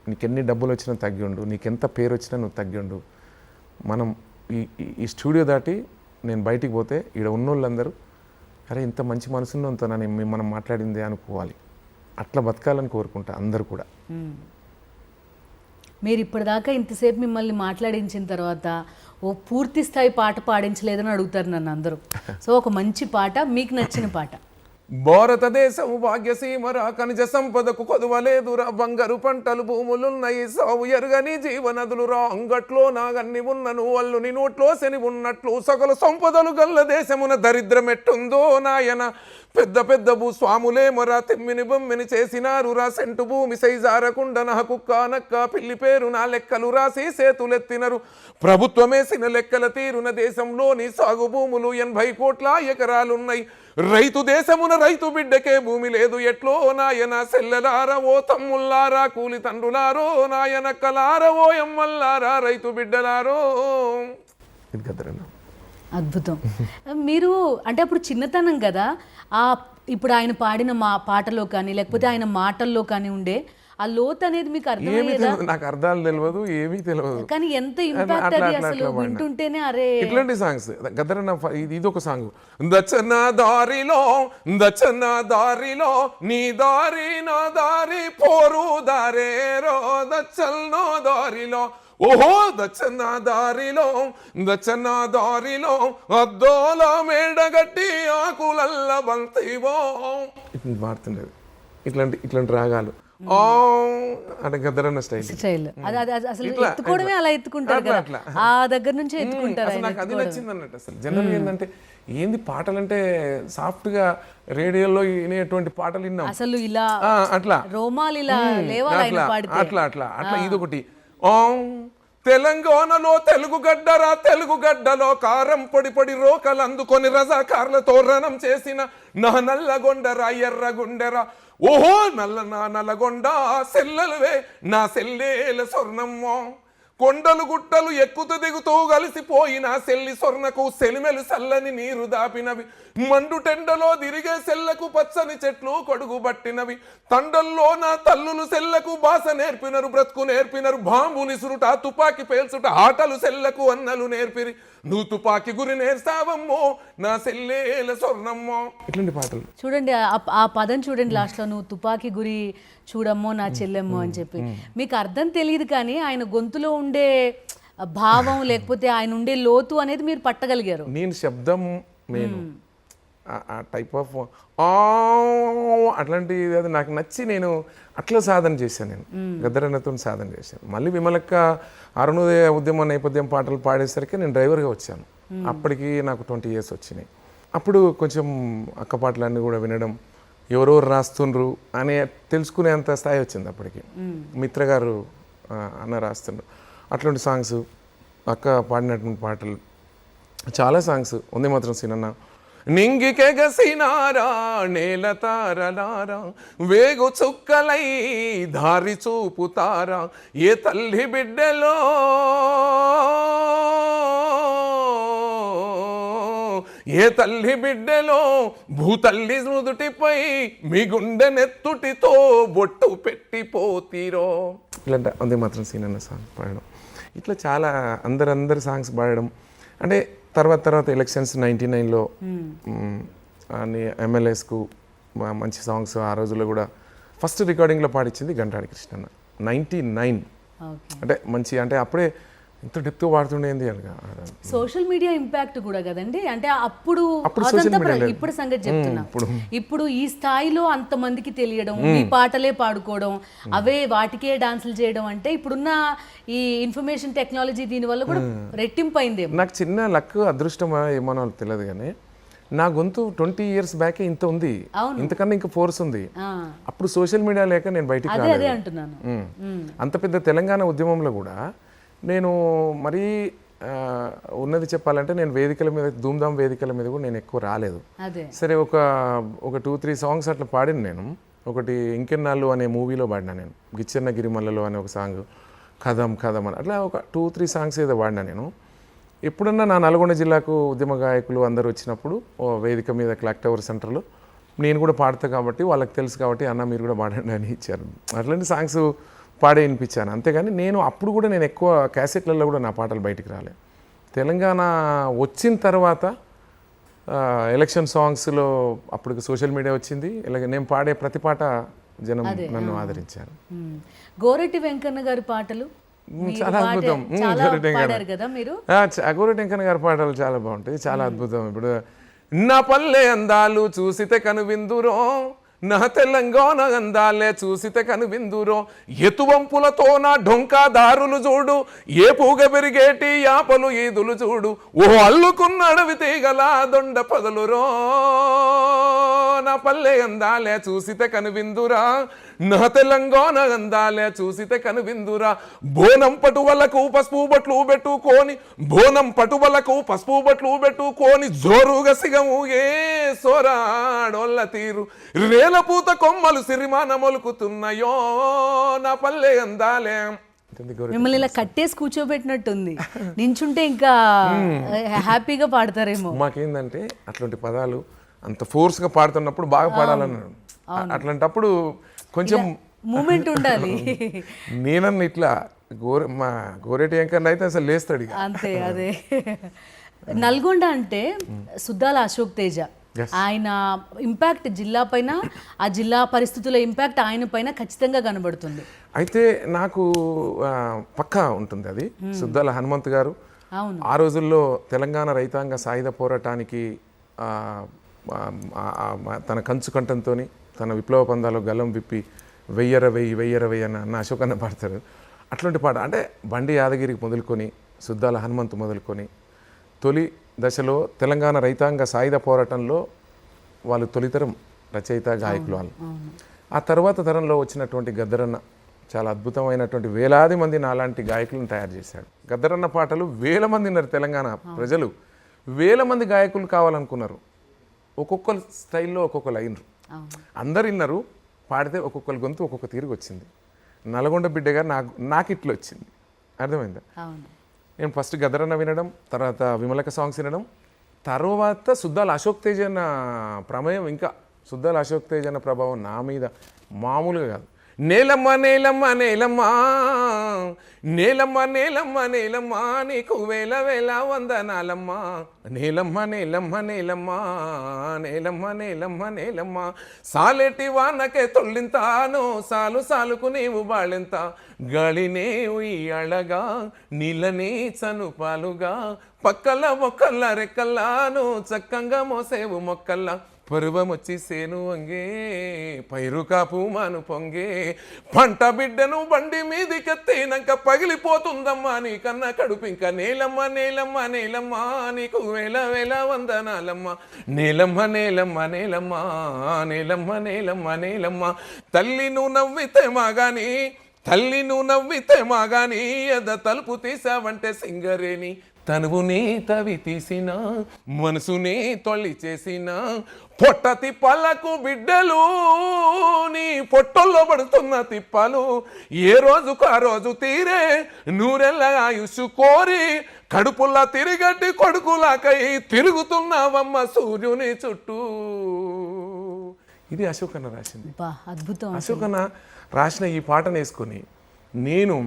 S2: నీకు ఎన్ని డబ్బులు వచ్చినా తగ్గి ఉండు, నీకెంత పేరు వచ్చినా నువ్వు తగ్గి ఉండు. మనం ఈ స్టూడియో దాటి నేను బయటికి పోతే ఈడ ఉన్నోళ్ళందరూ అరే ఇంత మంచి మనసున్నంత మనం మాట్లాడిందే అనుకోవాలి. అట్లా బతకాలని కోరుకుంటా అందరూ కూడా.
S1: మీరు ఇప్పటిదాకా ఇంతసేపు మిమ్మల్ని మాట్లాడించిన తర్వాత ఓ పూర్తి స్థాయి పాట పాడించలేదని అడుగుతారు నన్ను అందరూ. సో ఒక మంచి పాట, మీకు నచ్చిన పాట.
S2: భారతదేశం భాగ్యసీమరా, ఖనిజ సంపదకు కొదువలేదురా, బంగారు పంటలు భూములున్నాయి, సాగు ఎరుగని జీవనదులురా, అంగట్లో నాగన్ని ఉన్నను, అల్లుని నోట్లో శని ఉన్నట్లు, సకల సంపదలు గల్ల దేశమున దరిద్రం ఎట్టుందో నాయన, పెద్ద పెద్ద భూస్వాములేమరా తిమ్మిని బొమ్మిని చేసినారు రా, సెంటు భూమి సైజారకుండా నా కుక్క నక్క పిల్లి పేరు నా లెక్కలు రాసి సేతులెత్తినరు, ప్రభుత్వమేసిన లెక్కల తీరున దేశంలోని సాగు భూములు 80 కోట్ల ఎకరాలున్నాయి, రైతు దేశమున రైతు బిడ్డకే భూమి లేదు ఎట్లో నాయన సెల్లలారా ఓ తమ్ముల్లారా కూలి తండ్రులారో నాయనక్కలారా ఓ ఎమ్మల్లారా రైతు బిడ్డలారో. ఇది కదరన్నా.
S1: అద్భుతం. మీరు అంటే అప్పుడు చిన్నతనం కదా, ఆ ఇప్పుడు ఆయన పాడిన పాటలో కానీ లేకపోతే ఆయన మాటల్లో కానీ ఉండే ఆ లోతు అనేది మీకు అర్థమయ్యేదా?
S2: నాకు అర్థాలు తెలియదు, ఏమీ తెలియదు,
S1: కానీ ఎంత ఇంపాక్ట్ అది అసలు వింటుంటేనే అరే.
S2: ఇట్లాంటి సాంగ్స్ గద్దరన్న ఇది ఒక సాంగ్. దచ్చన దారిలో దచ్చన దారిలో నీ దారి నా దారి పోరు దారేరో దచ్చల్నో దారిలో ఓహో దచ్చన దారిలో దచ్చన దారిలో అద్దోల మేడగట్టి ఆకులల్ల బంతివో. ఇట్లా మారుతుండేది, ఇట్లాంటి రాగాలు అంటే గద్దరన్న స్టైల్.
S1: అసలు ఎత్తుకోవడమే అలా ఎత్తుకుంటారు కదా, ఆ దగ్గర నుంచి ఎత్తుకుంటారు.
S2: నాకు అది నచ్చింది అన్నట్టు. అసలు జనరల్ ఏంటంటే ఏంది పాటలు అంటే సాఫ్ట్ గా రేడియోలో వినేటువంటి పాటలు విన్నాం, అసలు ఇలా అట్లా రోమాలు ఇలా అట్లా అట్లా అట్లా ఇదొకటి. తెలంగాణలో తెలుగు గడ్డరా తెలుగు గడ్డలో కారం పొడి పొడి రోకలు అందుకొని రజాకార్లతో రణం చేసిన నా నల్లగొండరా ఎర్రగుండెరా ఓహో నల్లగొండ సెల్లలువే నా సెల్లేల స్వర్ణమ్మో. కొండలు గుట్టలు ఎక్కుతూ దిగుతూ కలిసిపోయిన సెల్లి స్వర్ణకు సెలిమెలు సల్లని నీరు దాపినవి. మండు టెండలో తిరిగే సెల్లకు పచ్చని చెట్లు కొడుగు పట్టినవి. తండల్లో నా తల్లులు సెల్లకు భాష నేర్పినరు, బ్రతుకు నేర్పినరు. బాంబు నిసురుట తుపాకి పేల్చుట ఆటలు సెల్లకు అన్నలు నేర్పిరి. నువ్వు తుపాకి గురి నేర్సావమ్మో నా సెల్లేల స్వర్ణమ్మో. ఇట్లాంటి పాటలు
S1: చూడండి, ఆ పదం చూడండి లాస్ట్ లో, నువ్వు తుపాకి గురి చూడమ్మో నా చెల్లెమ్మో అని చెప్పి. మీకు అర్థం తెలియదు కానీ ఆయన గొంతులో ఉండే భావం లేకపోతే ఆయన ఉండే లోతు అనేది మీరు పట్టగలిగారు.
S2: నేను శబ్దం నేను ఆ టైప్ ఆఫ్ అట్లాంటిది అది నాకు నచ్చి నేను అట్లా సాధన చేశాను. నేను గద్దరన్నతో సాధన చేశాను. మళ్ళీ విమలక్క అరుణోదయ ఉద్యమ నేపథ్యం పాటలు పాడేసరికి నేను డ్రైవర్గా వచ్చాను. అప్పటికి నాకు 20 years వచ్చినాయి. అప్పుడు కొంచెం అక్క పాటలన్నీ కూడా వినడం, ఎవరెవరు రాస్తుండ్రు అనే తెలుసుకునేంత స్థాయి వచ్చింది. అప్పటికి మిత్ర గారు అన్న రాస్తుండ్రు. అట్లాంటి సాంగ్స్ అక్క పాడినటువంటి పాటలు చాలా సాంగ్స్ ఉంది. మాత్రం సినన్న నింగికెగసినారా నేల తారలారా వేగు చుక్కలై దారి చూపుతారా ఏ తల్లి బిడ్డలో ఏ తల్లి బిడ్డలో భూతల్లి నుదుటిపై మీ గుండె నెత్తుటితో బొట్టు పెట్టిపోతీరో. ఇలాంటి అందే మాత్రం సీనన్న సాంగ్ పాడడం, ఇట్లా చాలా అందరు సాంగ్స్ పాడడం. అంటే తర్వాత ఎలక్షన్స్ 99లో అన్ని ఎమ్మెల్యేస్కు మంచి సాంగ్స్ ఆ రోజుల్లో కూడా ఫస్ట్ రికార్డింగ్లో పాడించింది గంటాడి కృష్ణన్న 99. అంటే మంచి అంటే అప్పుడే ఇంత డెప్త్ వాడుతుండేది.
S1: సోషల్ మీడియా ఇంపాక్ట్ కూడా కదండి. అంటే అప్పుడు ఇప్పుడు సంగతి చెప్తున్నా, ఇప్పుడు ఈ స్థాయిలో అంత మందికి తెలియడం, ఈ పాటలే పాడుకోవడం, అవే వాటికే డాన్సులు చేయడం అంటే ఇప్పుడున్న ఈ ఇన్ఫర్మేషన్ టెక్నాలజీ దీని వల్ల కూడా రెట్టింపైంది.
S2: నాకు చిన్న లక్ అదృష్టం ఏమో తెలియదు కానీ నా గొంతు 20 years బ్యాకే ఇంత ఉంది, ఇంతకన్నా ఇంకా ఫోర్స్ ఉంది. అప్పుడు సోషల్ మీడియా లేక నేను బయటికి
S1: అంటున్నాను.
S2: అంత పెద్ద తెలంగాణ ఉద్యమంలో కూడా నేను మరీ ఉన్నది చెప్పాలంటే నేను వేదికల మీద ధూమ్ధామ్ వేదికల మీద కూడా నేను ఎక్కువ రాలేదు. సరే ఒక 2-3 సాంగ్స్ అట్లా పాడిన నేను. ఒకటి ఇంకెన్నాళ్ళు అనే మూవీలో పాడినా నేను, గిచ్చెన్న గిరిమల్లలో అనే ఒక సాంగ్, కథం అని అట్లా ఒక 2-3 సాంగ్స్ ఏదో పాడినా నేను. ఎప్పుడన్నా నా నల్గొండ జిల్లాకు ఉద్యమ గాయకులు అందరు వచ్చినప్పుడు వేదిక మీద క్లాక్ టవర్ సెంటర్లో నేను కూడా పాడతా కాబట్టి వాళ్ళకి తెలుసు కాబట్టి అన్న మీరు కూడా పాడండి అని ఇచ్చారు. అట్లాంటి సాంగ్స్ పాడే వినిపించాను. అంతేగాని నేను అప్పుడు కూడా నేను ఎక్కువ క్యాసెట్లలో కూడా నా పాటలు బయటికి రాలేదు. తెలంగాణ వచ్చిన తర్వాత ఎలక్షన్ సాంగ్స్లో అప్పటికి సోషల్ మీడియా వచ్చింది. ఇలాగ నేను పాడే ప్రతి పాట జనం నన్ను ఆదరించారు.
S1: గోరెట్టి వెంకన్న గారి పాటలు
S2: చాలా అద్భుతం. గోరెట్టి వెంకన్న గారి పాటలు చాలా బాగుంటాయి, చాలా అద్భుతం. ఇప్పుడు నా పల్లె అందాలు చూసితే కనువిందురో, నా తెలంగాణ అందాలే చూసితే కనువిందురో, ఎతువంపులతో నా డొంకా దారులు చూడు, ఏ పూగ పెరిగేటి యాపలు ఈదులు చూడు, ఓ అల్లుకున్న అడవి తీగల దొండ పదలురో, నా పల్లె అందాలే చూసితే కనువిందురా, నా తెలంగాణ అందాలే చూసితే కనువిందురా బోనం పటువలకు పసుపు బట్లు పెట్టుకొని బోనం పటువలకు పసుపు బట్లు పెట్టుకొని జోరుగా సిగము ఏ సోరాడోళ్ళ తీరు రేల పూత కొమ్మలు సిరిమాన మొలుకుతున్నాయో నా పల్లె అందాలే.
S1: మిమ్మల్ని ఇలా కట్టేసి కూర్చోబెట్టినట్టుంది, నించుంటే ఇంకా హ్యాపీగా పాడతారేమో.
S2: మాకేందంటే అట్లాంటి పదాలు అంత ఫోర్స్గా పాడుతున్నప్పుడు బాగా పాడాలన్నాడు, అట్లాంటప్పుడు కొంచెం
S1: మూమెంట్ ఉండాలి.
S2: నేనన్న ఇట్లా మా గోరేటి వెంకన్న అయితే అసలు లేస్తాడు ఇక.
S1: అంతే, అదే. నల్గొండ అంటే సుద్దాల అశోక్ తేజ, ఆయన ఇంపాక్ట్ జిల్లా పైన, ఆ జిల్లా పరిస్థితుల ఇంపాక్ట్ ఆయన పైన ఖచ్చితంగా కనబడుతుంది.
S2: అయితే నాకు పక్కా ఉంటుంది అది. సుద్దాల హనుమంత్ గారు
S1: అవును,
S2: ఆ రోజుల్లో తెలంగాణ రైతాంగ సాయుధ పోరాటానికి తన కంచు కంఠంతో తన విప్లవ పందాలో గల్లం విప్పి వెయ్యర వెయ్యి అన్న అశోక్ అన్న పాడతారు. అట్లాంటి పాట అంటే బండి యాదగిరికి మొదలుకొని సుద్దాల హనుమంత్ మొదలుకొని తొలి దశలో తెలంగాణ రైతాంగ సాయుధ పోరాటంలో వాళ్ళు తొలితరం రచయిత గాయకులు వాళ్ళు. ఆ తర్వాత తరంలో వచ్చినటువంటి గద్దరన్న చాలా అద్భుతమైనటువంటి వేలాది మంది నాలాంటి గాయకులను తయారు చేశాడు. గద్దరన్న పాటలు వేల మంది ఉన్నారు, తెలంగాణ ప్రజలు వేల మంది గాయకులు కావాలనుకున్నారు. ఒక్కొక్క స్టైల్లో ఒక్కొక్క లైన్ అందరు విన్నారు, పాడితే ఒక్కొక్కరి గొంతు ఒక్కొక్క తీరుగు వచ్చింది. నల్గొండ బిడ్డగా నాకు ఇట్లా వచ్చింది, అర్థమైందా? నేను ఫస్ట్ గద్దరన్న వినడం, తర్వాత విమలక సాంగ్స్ వినడం, తర్వాత సుద్దాల అశోక్ తేజ్ అన్న ప్రమేయం, ఇంకా సుద్దాల అశోక్ తేజ్ అన్న ప్రభావం నా మీద మామూలుగా కాదు. నేలమ్మ నేలమ్మ నేలమ్మ నేలమ్మ నేలమ్మ నేలమ్మ నీకు వేల వేల వందనాలమ్మ నేలమ్మ నేలమ్మ నేలమ్మ నేలమ్మ నేలమ్మ నేలమ్మ సాలెటి వానకే తొల్లింతాను సాలు సాలుకు నీవు బాళెంత గాలినే ఉయ్యళగా నీళ్ళని చనుపాలుగా పక్కల మొక్కల రెక్కల్లాను చక్కంగా మోసేవు మొక్కల్లా పరువమొచ్చి సేను వంగే పైరు కాపు మాను పొంగే పంట బిడ్డను బండి మీదికెత్తినాక పగిలిపోతుందమ్మా నీ కన్నా కడుపు ఇంకా నేలమ్మ నేలమ్మ నేలమ్మ నీకు వేల వేల వందనాలమ్మ నేలమ్మ నేలమ్మ నేలమ్మ నేలమ్మ నేలమ్మ నేలమ్మ తల్లి నువ్వు నవ్వితే మాగాని తల్లి నువ్వు నవ్వితే మాగాని ఎద తలుపు తీసావంటే సింగరేని తనువుని తవి తీసిన మనసుని తొలి చేసిన పొట్ట తిప్పలకు బిడ్డలు నీ పొట్టల్లో పడుతున్న తిప్పలు ఏ రోజుకు ఆ రోజు తీరే నూరెళ్ళ ఆయుష్ కోరి కడుపుల్లా తిరిగట్టి కొడుకులాకై తిరుగుతున్నావమ్మ సూర్యుని చుట్టూ. ఇది అశోక్ అన్న రాసింది.
S1: అద్భుతం.
S2: అశోక్ అన్న రాసిన ఈ పాటను వేసుకొని నేను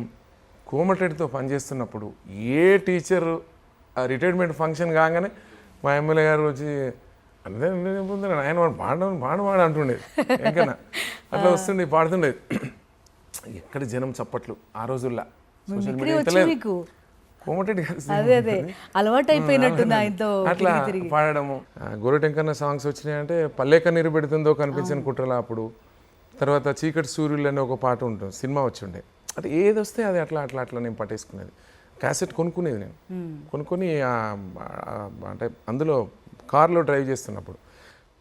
S2: కోమటిరెడ్డితో పనిచేస్తున్నప్పుడు ఏ టీచర్ రిటైర్మెంట్ ఫంక్షన్ కాగానే మా ఎమ్మెల్యే గారు వచ్చి అదే ఆయన పాడు అంటుండేది, ఇంకన్నా అట్లా వస్తుండే పాడుతుండేది. ఎక్కడ జనం చప్పట్లు ఆ రోజుల్లో, సోషల్ మీడియా కోమటిరెడ్డి గారు
S1: అలవాటు అయిపోయినట్టుంది ఆయనతో
S2: అట్లా పాడడము. గోరటెంకన్న సాంగ్స్ వచ్చినాయంటే పల్లెక నీరు పెడుతుందో కనిపించని కుట్రలా అప్పుడు. తర్వాత చీకటి సూర్యులు అనే ఒక పాట ఉంటుంది, సినిమా వచ్చి ఉండే. అంటే ఏది వస్తే అది అట్లా అట్లా అట్లా నేను పట్టేసుకునేది. క్యాసెట్ కొనుక్కునేది నేను, కొనుక్కొని అంటే అందులో కార్లో డ్రైవ్ చేస్తున్నప్పుడు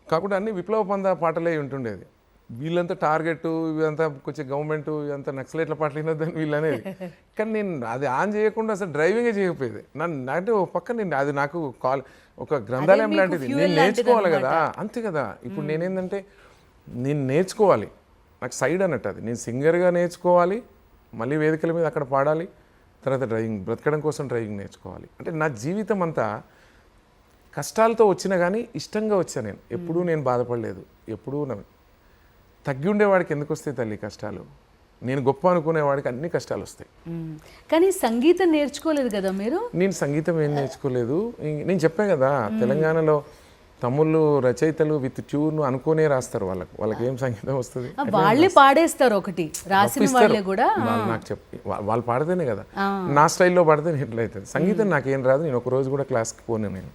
S2: కాకుండా అన్ని విప్లవ పంద పాటలే ఉంటుండేది. వీళ్ళంతా టార్గెట్, ఇవంతా కొంచెం గవర్నమెంట్, ఇదంతా నక్సలైట్ల పాటలు వినొద్దని వీళ్ళు అనేది. కానీ నేను అది ఆన్ చేయకుండా అసలు డ్రైవింగే చేయకపోయేది. అంటే ఒక పక్క నేను అది నాకు ఒక గ్రంథాలయం లాంటిది, నేను నేర్చుకోవాలి కదా, అంతే కదా. ఇప్పుడు నేనేంటంటే నేను నేర్చుకోవాలి, నాకు సైడ్ అన్నట్టు అది. నేను సింగర్గా నేర్చుకోవాలి, మళ్ళీ వేదికల మీద అక్కడ పాడాలి, తర్వాత డ్రైవింగ్, బ్రతకడం కోసం డ్రైవింగ్ నేర్చుకోవాలి. అంటే నా జీవితం అంతా కష్టాలతో వచ్చినా కానీ ఇష్టంగా వచ్చాను నేను. ఎప్పుడూ నేను బాధపడలేదు, ఎప్పుడూ తగ్గి ఉండేవాడికి ఎందుకు వస్తాయి తల్లి కష్టాలు, నేను గొప్ప అనుకునేవాడికి అన్ని కష్టాలు వస్తాయి.
S1: కానీ సంగీతం నేర్చుకోలేదు కదా మీరు?
S2: నేను సంగీతం ఏం నేర్చుకోలేదు. నేను చెప్పాను కదా, తెలంగాణలో తమ్ముళ్ళు రచయితలు విత్ ట్యూన్ అనుకునే రాస్తారు, వాళ్ళకి ఏం సంగీతం వస్తుంది,
S1: వాళ్ళే పాడేస్తారు. ఒకటి రాసిన వాళ్ళే కూడా
S2: నాకు చెప్పి వాళ్ళు పాడితేనే కదా, నా స్టైల్లో పాడితే ఎట్లయితుంది. సంగీతం నాకేం రాదు, నేను ఒక రోజు కూడా క్లాస్కి పోను. నేను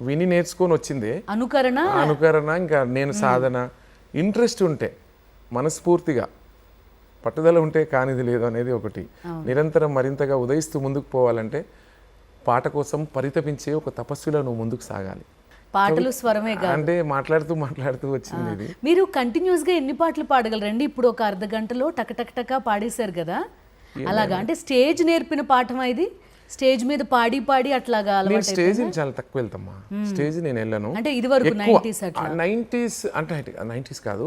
S2: విని నేర్చుకొని వచ్చిందే అనుకరణ. ఇంకా నేను సాధన, ఇంట్రెస్ట్ ఉంటే, మనస్ఫూర్తిగా పట్టుదల ఉంటే కానిది లేదు అనేది ఒకటి. నిరంతరం మరింతగా ఉదయిస్తూ ముందుకు పోవాలంటే పాట కోసం పరితపించే ఒక తపస్సులో నువ్వు ముందుకు సాగాలి.
S1: పాటలు స్వరమే కాదు.
S2: అంటే మాట్లాడుతూ వచ్చింది ఇది.
S1: మీరు కంటిన్యూస్ గా ఎన్ని పాటలు పాడగలరండి? ఇప్పుడు ఒక అర్ధ గంటలో టక పాడేశారు కదా, అలాగా అంటే స్టేజ్ నేర్పిన పాఠమా ఇది? స్టేజ్ మీద పాడి పాడి అట్లాగా
S2: నేను
S1: అలవాటు
S2: స్టేజ్ చాలా తక్కువ వెళ్తామా, స్టేజ్ నేను వెళ్ళను.
S1: అంటే ఇది వరకు 90s అట్లా
S2: 90s అంటే 90s కాదు,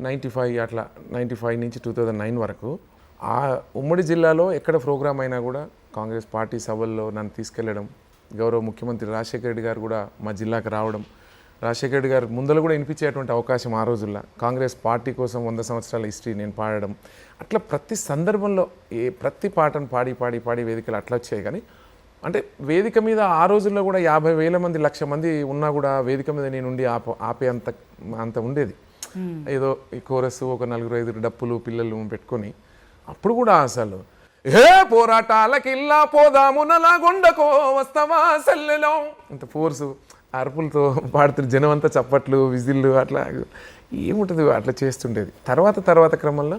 S2: 95 అట్లా 95 నుంచి 2009 వరకు ఆ ఉమ్మడి జిల్లాలో ఎక్కడ ప్రోగ్రామ్ అయినా కూడా కాంగ్రెస్ పార్టీ సభల్లో నన్ను తీసుకెళ్లడం, గౌరవ ముఖ్యమంత్రి రాజశేఖర రెడ్డి గారు కూడా మా జిల్లాకు రావడం, రాజశేఖర రెడ్డి గారు ముందర కూడా వినిపించేటువంటి అవకాశం ఆ రోజుల్లో, కాంగ్రెస్ పార్టీ కోసం 100 సంవత్సరాల హిస్టరీ నేను పాడడం, అట్లా ప్రతి సందర్భంలో ప్రతి పాటను పాడి వేదికలు అట్లా వచ్చాయి. కానీ అంటే వేదిక మీద ఆ రోజుల్లో కూడా 50,000 మంది 1,00,000 మంది ఉన్నా కూడా వేదిక మీద నేను ఉండి ఆపే అంత ఉండేది. ఏదో ఈ కోరస్ ఒక 4-5 డప్పులు పిల్లలు పెట్టుకొని అప్పుడు కూడా అసలు పోరాటాలకిల్లా పోదాము నలాగొండకో వస్తావా సెల్లెలో అంత ఫోర్సు అరుపులతో పాడుతున్న జనం అంతా చప్పట్లు విజిల్లు అట్లా ఏముంటుంది అట్లా చేస్తుండేది. తర్వాత క్రమంలో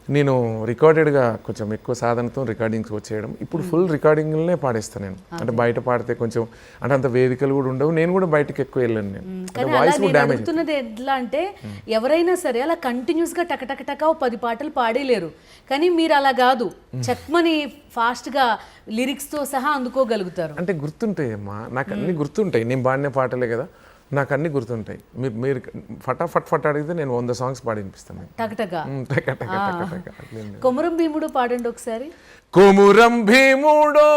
S2: నేను రికార్డెడ్గా కొంచెం ఎక్కువ సాధనతో రికార్డింగ్స్ వచ్చేయడం, ఇప్పుడు ఫుల్ రికార్డింగ్లనే పాడేస్తాను నేను. అంటే బయట పాడితే కొంచెం అంటే అంత వేదికలు కూడా ఉండవు, నేను కూడా బయటకి ఎక్కువ వెళ్ళాను. నేను
S1: కానీ అలా నేను అడుగుతున్నది ఎట్లా అంటే ఎవరైనా సరే అలా కంటిన్యూస్ గా టక 10 పాటలు పాడేలేరు, కానీ మీరు అలా కాదు, చెక్మని ఫాస్ట్ గా లిరిక్స్ తో సహా అందుకోగలుగుతారు.
S2: అంటే గుర్తుంటాయి అమ్మా, నాకు అన్ని గుర్తుంటాయి. నేను పాడిన పాటలే కదా, నాకు అన్ని గుర్తుంటాయి. మీరు ఫటాఫట్ అడిగితే నేను 100 సాంగ్స్ పాడి వినిపిస్తాను.
S1: కొమురం భీముడు పాడండి ఒకసారి.
S2: కొమురం భీముడో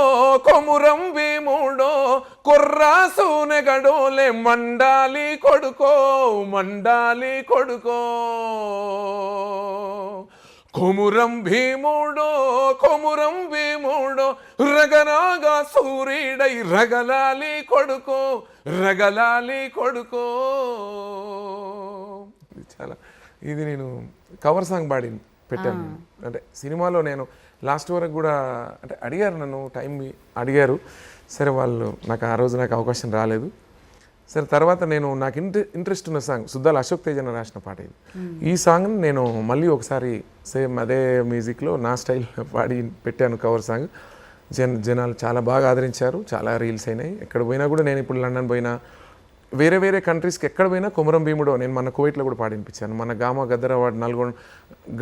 S2: కుర్రాసూనెగడోలే మండాలి కొడుకో కొమురం భీముడో రగనాగా సూర్యుడై రగలాలి కొడుకో చాలా ఇది నేను కవర్ సాంగ్ పాడి పెట్టాను. అంటే సినిమాలో నేను లాస్ట్ వరకు కూడా అంటే అడిగారు నన్ను, టైం అడిగారు. సరే వాళ్ళు నాకు ఆ రోజు నాకు అవకాశం రాలేదు. సరే తర్వాత నేను నాకు ఇంట్రెస్ట్ ఉన్న సాంగ్ సుద్దాల అశోక్ తేజన రాసిన పాట ఇది. ఈ సాంగ్ నేను మళ్ళీ ఒకసారి సేమ్ అదే మ్యూజిక్లో నా స్టైల్ పాడి పెట్టాను కవర్ సాంగ్. జనాలు చాలా బాగా ఆదరించారు, చాలా రీల్స్ అయినాయి. ఎక్కడ పోయినా కూడా నేను ఇప్పుడు లండన్ పోయినా వేరే కంట్రీస్కి ఎక్కడ పోయినా కొమురం భీముడో నేను మన కువైట్లో కూడా పాడి వినిపించాను. మన గామా గద్దర్ అవార్డు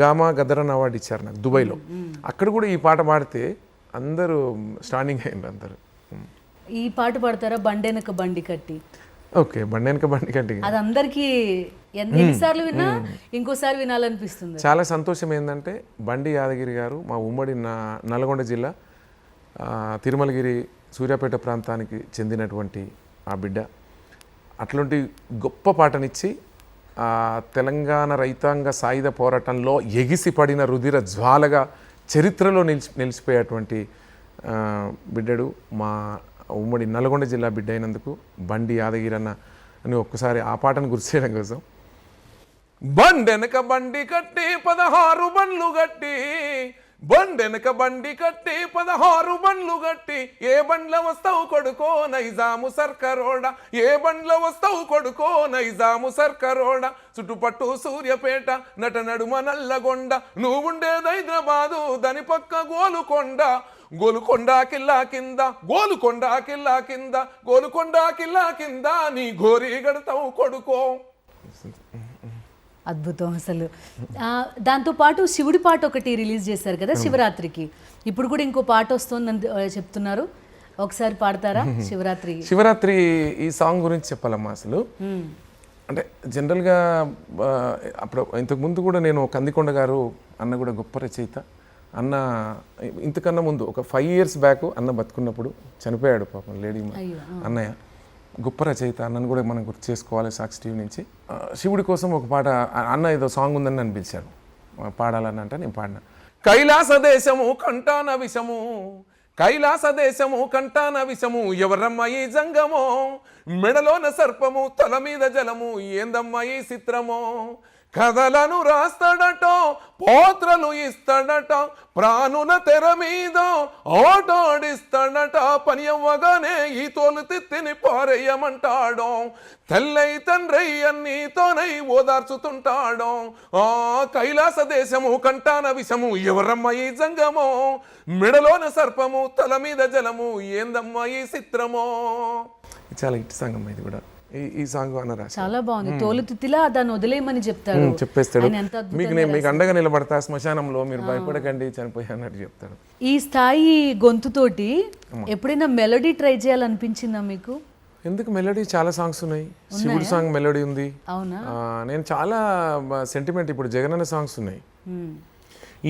S2: గామా గద్దరన్ అవార్డు ఇచ్చారు నాకు దుబాయ్లో. అక్కడ కూడా ఈ పాట పాడితే అందరూ స్టాండింగ్ అయ్యింది అందరూ.
S1: ఈ పాట పాడతారా బండెనక బండి కట్టి?
S2: ఓకే, బండెనక బండి కట్టి
S1: అది అందరికీ ఎన్నిసార్లు విన్నా ఇంకోసారి వినాలనిపిస్తుంది.
S2: చాలా సంతోషం ఏంటంటే బండి యాదగిరి గారు మా ఉమ్మడి నల్గొండ జిల్లా తిరుమలగిరి సూర్యాపేట ప్రాంతానికి చెందినటువంటి ఆ బిడ్డ అట్లాంటి గొప్ప పాటనిచ్చి తెలంగాణ రైతాంగ సాయుధ పోరాటంలో ఎగిసిపడిన రుధిర జ్వాలగా చరిత్రలో నిలిచిపోయేటువంటి బిడ్డడు మా ఉమ్మడి నల్గొండ జిల్లా బిడ్డ అయినందుకు బండి యాదగిరి అని ఒక్కసారి ఆ పాటను గుర్తు చేయడం కోసం. బండెనక బండి కట్టి 16 బండ్లు గట్టి, బండెనక బండి కట్టి 16 బండ్లు గట్టి, ఏ బండ్ల వస్తావు కొడుకో నైజాము సర్కరోడ, ఏ బండ్ల వస్తావు కొడుకో నైజాము సర్కరోడ, చుట్టుపట్టు సూర్యపేట నట నడుమ నల్లగొండ, నువ్వుండేది హైదరాబాదు దాని పక్క గోలుకొండ కిల్లా కింద నీ గోరి గడతావు కొడుకో.
S1: అద్భుతం అసలు. దాంతో పాటు శివుడి పాట ఒకటి రిలీజ్ చేశారు కదా శివరాత్రికి, ఇప్పుడు కూడా ఇంకో పాట వస్తుందని చెప్తున్నారు, ఒకసారి పాడతారా? శివరాత్రి
S2: ఈ సాంగ్ గురించి చెప్పాలమ్మా. అసలు అంటే జనరల్గా అప్పుడు ఇంతకుముందు కూడా నేను కందికొండ గారు అన్న కూడా గొప్ప రచయిత. అన్న ఇంతకన్నా ముందు ఒక 5 years బ్యాక్ అన్న బతుకున్నప్పుడు చనిపోయాడు పాపం, లేడీ అన్నయ్య. గొప్ప రచయిత, అన్నను కూడా మనం గుర్తు చేసుకోవాలి సాక్షి టీవీ నుంచి. శివుడి కోసం ఒక పాట అన్న ఏదో సాంగ్ ఉందని నన్ను పిలిచాడు పాడాలని, అంటే నేను పాడినా. కైలాస దేశము కంటాన విషము ఎవరమ్మ ఈ జంగమో, మెడలోన సర్పము తల మీద జలము ఏందమ్మ ఈ చిత్రమో, కథలను రాస్తాడట పోత్రలు ఇస్తాడట ప్రాణుల తెర మీద ఆటాడిస్తాడట, పని అవ్వగానే ఈ తోలు తిత్తిని పారేయమంటాడో, తల్లై తండ్రై అన్నీతోనై ఓదార్చుతుంటాడో, ఆ కైలాస దేశము కంటాన విషము ఎవరమ్మ ఈ జంగమో, మెడలోన సర్పము తల మీద జలము ఏందమ్మ ఈ చిత్రమో. చాలా హిట్ సాంగ్ అమ్మ ఇది కూడా. ఈ సాంగ్ అనరా
S1: చాలా బాగుంది. తోలుతిత్తిలా దాన్ని వదిలేయమని చెప్తాడు,
S2: చెప్పేస్తాడు.
S1: ఆయన ఎంత అద్భుతంగా
S2: మీకు అండగా నిలబడతా శ్మశానంలో, మీరు భయపడకండి చనిపోయా అన్నట్టు చెప్తాడు.
S1: ఈ స్థాయి గొంతుతోటి ఎప్పుడైనా మెలోడీ ట్రై చేయాలనిపించిందా మీకు?
S2: ఎందుకు, మెలోడీ చాలా సాంగ్స్ ఉన్నాయి. శివుడు సాంగ్ మెలోడీ ఉంది.
S1: అవునా?
S2: నేను చాలా సెంటిమెంట్, ఇప్పుడు జగనన్న సాంగ్స్ ఉన్నాయి.
S1: మ్మ్.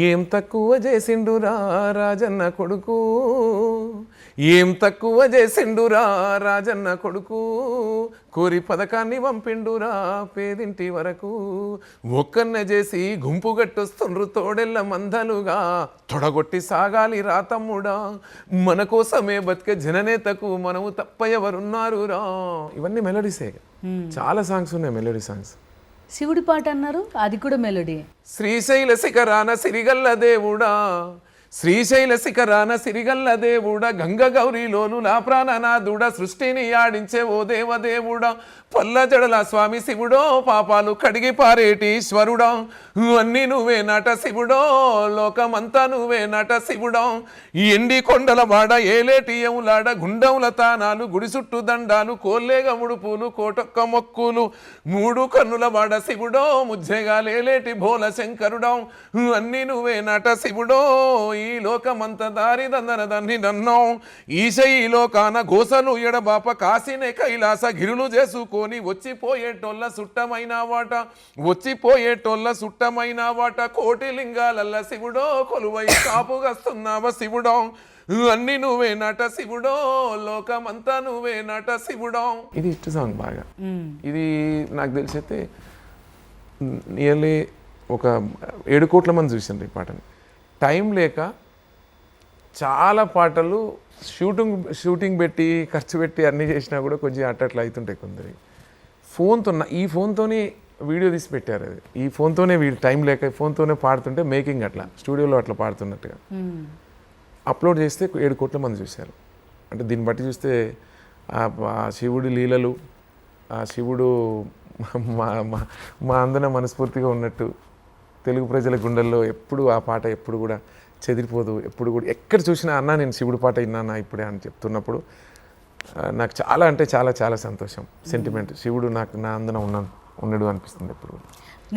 S2: ఏం తక్కువ చేసిండురా రాజన్న కొడుకు, ఏం తక్కువ చేసిండురా రాజన్న కొడుకు, కోరి పథకాన్ని పంపిండురా పేదింటి వరకు, ఒక్కన్నే చేసి గుంపు గట్టొస్తుండ్రు తోడెల్ల మందలుగా, తొడగొట్టి సాగాలి రా తమ్ముడా, మన కోసమే బతికే జననేతకు మనము తప్ప ఎవరున్నారు రా. ఇవన్నీ మెలోడీసే. చాలా సాంగ్స్ ఉన్నాయి మెలోడీ సాంగ్స్.
S1: శివుడి పాట అన్నారు, అది కూడా మెలోడీ.
S2: శ్రీశైల శిఖరాన సిరిగల్ల దేవుడా, శ్రీశైల శిఖరాన సిరిగల్ల దేవుడా, గంగ గౌరీలోను నా ప్రాణనాథుడా, సృష్టిని ఆడించే ఓ దేవదేవుడా, పల్ల జడల స్వామి శివుడో, పాపాలు కడిగి పారేటి ఈశ్వరుడా, అన్నీ నువ్వే నాట శివుడో, లోకమంతా నువ్వే నాట శివుడా, ఈ ఎండి కొండల వాడ ఏలేటి ఎములాడ, గుండముల తానాలు గుడి చుట్టూ దండాలు, కోల్లేగ ముడుపులు కోటొక్క మొక్కులు, మూడు కన్నుల వాడ శివుడో, ముజ్జెగా లేలేటి భోల శంకరుడా, అన్నీ నువ్వే నాట శివుడో, ఈ లోకమంత దారి దందన దాన్ని నన్నో, ఈశ ఈ లోకాన గోసలు ఎడబాప కాసినే కైలాస గిరులు చేసుకొని వచ్చిపోయేటోళ్ళ సుట్టమైన వాట, వచ్చిపోయేటోళ్ళ సుట్టమైన వాట, కోటి లింగాలల్ల శివుడో, కొలువై కాపుగస్తున్నావ శివుడో, అన్ని నువ్వే నట శివుడో, లోకమంతా నువ్వే నట శివుడో. ఇది ఇష్ట సాంగ్ బాగా. ఇది నాకు తెలిసైతే నియర్లీ ఒక 7 కోట్ల మంది చూసిండ్రు ఈ పాటని. టైం లేక చాలా పాటలు షూటింగ్ పెట్టి ఖర్చు పెట్టి అన్నీ చేసినా కూడా కొంచెం అట్లా అవుతుంటాయి కొందరి. ఈ ఫోన్తోనే వీడియో తీసి పెట్టారు. అది ఈ ఫోన్తోనే టైం లేక ఫోన్తోనే పాడుతుంటే మేకింగ్ అట్లా స్టూడియోలో అట్లా పాడుతున్నట్టుగా అప్లోడ్ చేస్తే 7 కోట్ల మంది చూశారు. అంటే దీన్ని బట్టి చూస్తే ఆ శివుడి లీలలు, ఆ శివుడు మా అందన మనస్ఫూర్తిగా ఉన్నట్టు తెలుగు ప్రజల గుండెల్లో ఎప్పుడు ఆ పాట ఎప్పుడు కూడా చెదిరిపోదు. ఎప్పుడు కూడా ఎక్కడ చూసినా అన్నా నేను శివుడి పాట విన్నానా ఇప్పుడే అని చెప్తున్నప్పుడు నాకు చాలా అంటే చాలా చాలా సంతోషం, సెంటిమెంట్. శివుడు నాకు నా అందన ఉన్నాడు అనిపిస్తుంది ఎప్పుడు.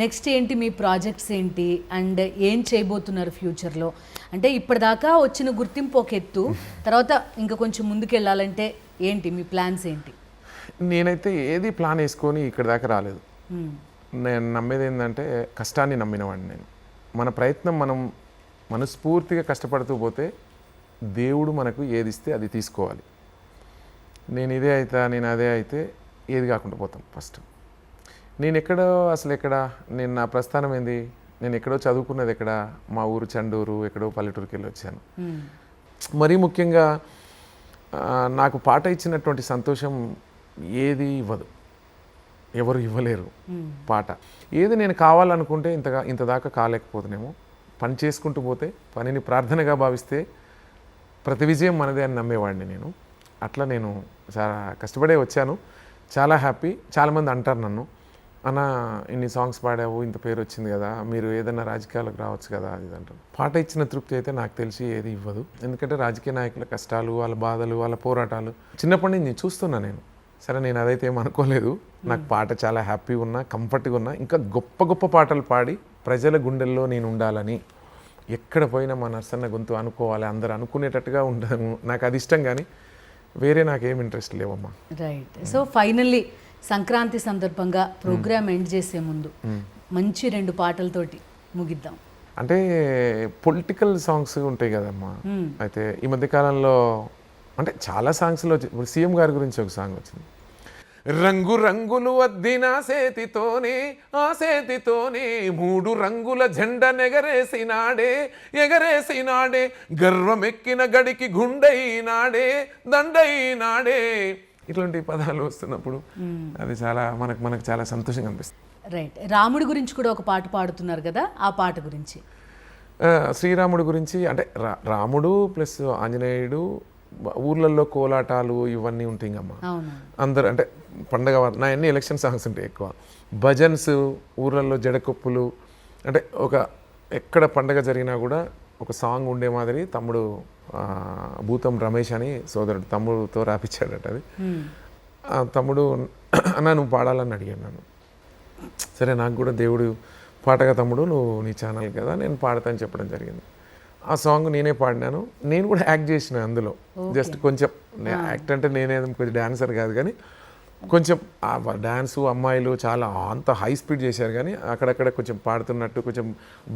S1: నెక్స్ట్ ఏంటి మీ ప్రాజెక్ట్స్ ఏంటి అండ్ ఏం చేయబోతున్నారు ఫ్యూచర్లో? అంటే ఇప్పటిదాకా వచ్చిన గుర్తింపు ఒక ఎత్తు, తర్వాత ఇంకా కొంచెం ముందుకు వెళ్ళాలంటే ఏంటి మీ ప్లాన్స్ ఏంటి?
S2: నేనైతే ఏది ప్లాన్ వేసుకొని ఇక్కడ దాకా రాలేదు. నేను నమ్మేది ఏంటంటే కష్టాన్ని నమ్మినవాడిని నేను. మన ప్రయత్నం మనం మనస్ఫూర్తిగా కష్టపడుతూ పోతే దేవుడు మనకు ఏది ఇస్తే అది తీసుకోవాలి. నేను ఇదే అవుతా, నేను అదే అయితే ఏది కాకుండా పోతాం. ఫస్ట్ నేను నేను నా ప్రస్థానం ఏంది, నేను ఎక్కడో చదువుకున్నది ఎక్కడ, మా ఊరు చండూరు, ఎక్కడో పల్లెటూరుకి వెళ్ళి వచ్చాను. మరీ ముఖ్యంగా నాకు పాట ఇచ్చినటువంటి సంతోషం ఏది ఇవ్వదు, ఎవరు ఇవ్వలేరు. పాట ఏది నేను కావాలనుకుంటే ఇంత దాకా కాలేకపోతున్నామో, పని చేసుకుంటూ పోతే, పనిని ప్రార్థనగా భావిస్తే ప్రతి విజయం మనదే అని నమ్మేవాడిని నేను. అట్లా నేను చాలా కష్టపడే వచ్చాను. చాలా హ్యాపీ. చాలామంది అంటారు నన్ను, అన్న ఇన్ని సాంగ్స్ పాడావు, ఇంత పేరు వచ్చింది కదా, మీరు ఏదైనా రాజకీయాలకు రావచ్చు కదా అది అంటారు. పాట ఇచ్చిన తృప్తి అయితే నాకు తెలిసి ఏది ఇవ్వదు. ఎందుకంటే రాజకీయ నాయకుల కష్టాలు, వాళ్ళ బాధలు, వాళ్ళ పోరాటాలు చిన్నప్పటి నుంచి చూస్తున్నా నేను. సరే, నేను అదైతే ఏమనుకోలేదు. నాకు పాట చాలా హ్యాపీగా ఉన్నా, కంఫర్ట్గా ఉన్నా, ఇంకా గొప్ప గొప్ప పాటలు పాడి ప్రజల గుండెల్లో నేను ఉండాలని, ఎక్కడ పోయినా మా నర్సన్న గొంతు అనుకోవాలి, అందరూ అనుకునేటట్టుగా ఉంటాను. నాకు అది ఇష్టం, కానీ వేరే నాకేం ఇంట్రెస్ట్ లేవమ్మా.
S1: రైట్. సో ఫైనల్లీ సంక్రాంతి సందర్భంగా ప్రోగ్రామ్ ఎండ్ చేసే ముందు మంచి 2 పాటలతోటి ముగిద్దాం.
S2: అంటే పొలిటికల్ సాంగ్స్ ఉంటాయి కదమ్మా. అయితే ఈ మధ్యకాలంలో అంటే చాలా సాంగ్స్లో ఇప్పుడు సీఎం గారి గురించి ఒక సాంగ్ వచ్చింది. రంగు రంగులు అద్దిన సేతితోనే, ఆ సేతితోనే 3 రంగుల జెండ ఎగరేసినాడే, గర్వమెక్కిన గడికి గుండైనాడే, దండైనాడే. ఇట్లాంటి పదాలు వస్తున్నప్పుడు అది చాలా మనకు చాలా సంతోషంగా అనిపిస్తుంది.
S1: రైట్. రాముడి గురించి కూడా ఒక పాట పాడుతున్నారు కదా, ఆ పాట గురించి?
S2: శ్రీరాముడి గురించి అంటే రాముడు ప్లస్ ఆంజనేయుడు, ఊర్లలో కోలాటాలు ఇవన్నీ ఉంటాయి అమ్మా. అందరు అంటే పండగ నా అన్ని ఎలక్షన్ సాంగ్స్ ఉంటాయి ఎక్కువ. భజన్స్, ఊర్లలో జడకొప్పులు, అంటే ఎక్కడ పండగ జరిగినా కూడా ఒక సాంగ్ ఉండే మాదిరి తమ్ముడు భూతం రమేష్ అని సోదరుడు తమ్ముడితో రాపించాడట. అది తమ్ముడు అన్న నువ్వు పాడాలని అడిగాను నన్ను. సరే నాకు కూడా దేవుడు పాటగా తమ్ముడు నువ్వు నీ ఛానల్ కదా నేను పాడతాను చెప్పడం జరిగింది. ఆ సాంగ్ నేనే పాడినాను, నేను కూడా యాక్ట్ చేసిన అందులో. జస్ట్ కొంచెం యాక్ట్ అంటే నేనేదో కొంచెం డాన్సర్ కాదు కానీ కొంచెం ఆ డ్యాన్సు అమ్మాయిలు చాలా అంత హై స్పీడ్ చేశారు కానీ అక్కడక్కడ కొంచెం పాడుతున్నట్టు కొంచెం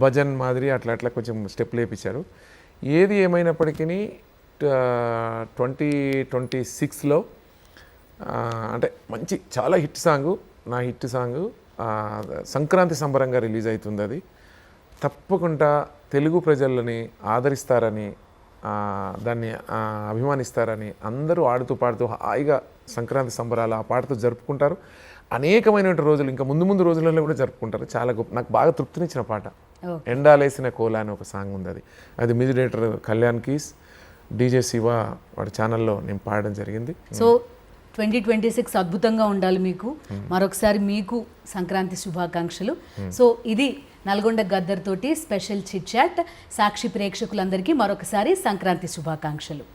S2: భజన్ మాదిరి అట్లా అట్లా కొంచెం స్టెప్లు వేయించారు. ఏది ఏమైనప్పటికీ 2026లో అంటే మంచి చాలా హిట్ సాంగు, నా హిట్ సాంగు సంక్రాంతి సంబరంగా రిలీజ్ అవుతుంది. అది తప్పకుండా తెలుగు ప్రజలని ఆదరిస్తారని దాన్ని అభిమానిస్తారని అందరూ ఆడుతూ పాడుతూ హాయిగా సంక్రాంతి సంబరాలు ఆ పాటతో జరుపుకుంటారు. అనేకమైన రోజులు ఇంకా ముందు ముందు రోజులలో కూడా జరుపుకుంటారు. చాలా గొప్ప, నాకు బాగా తృప్తినిచ్చిన పాట ఎండాలేసిన కోలా అని ఒక సాంగ్ ఉంది. అది music director Kalyan keys, DJ Shiva వాడి ఛానల్లో నేను పాడడం జరిగింది.
S1: సో 2026 అద్భుతంగా ఉండాలి మీకు. మరొకసారి మీకు సంక్రాంతి శుభాకాంక్షలు. సో ఇది నల్గొండ గద్దర్ తోటి స్పెషల్ చిట్ చాట్. సాక్షి ప్రేక్షకులందరికీ మరొకసారి సంక్రాంతి శుభాకాంక్షలు.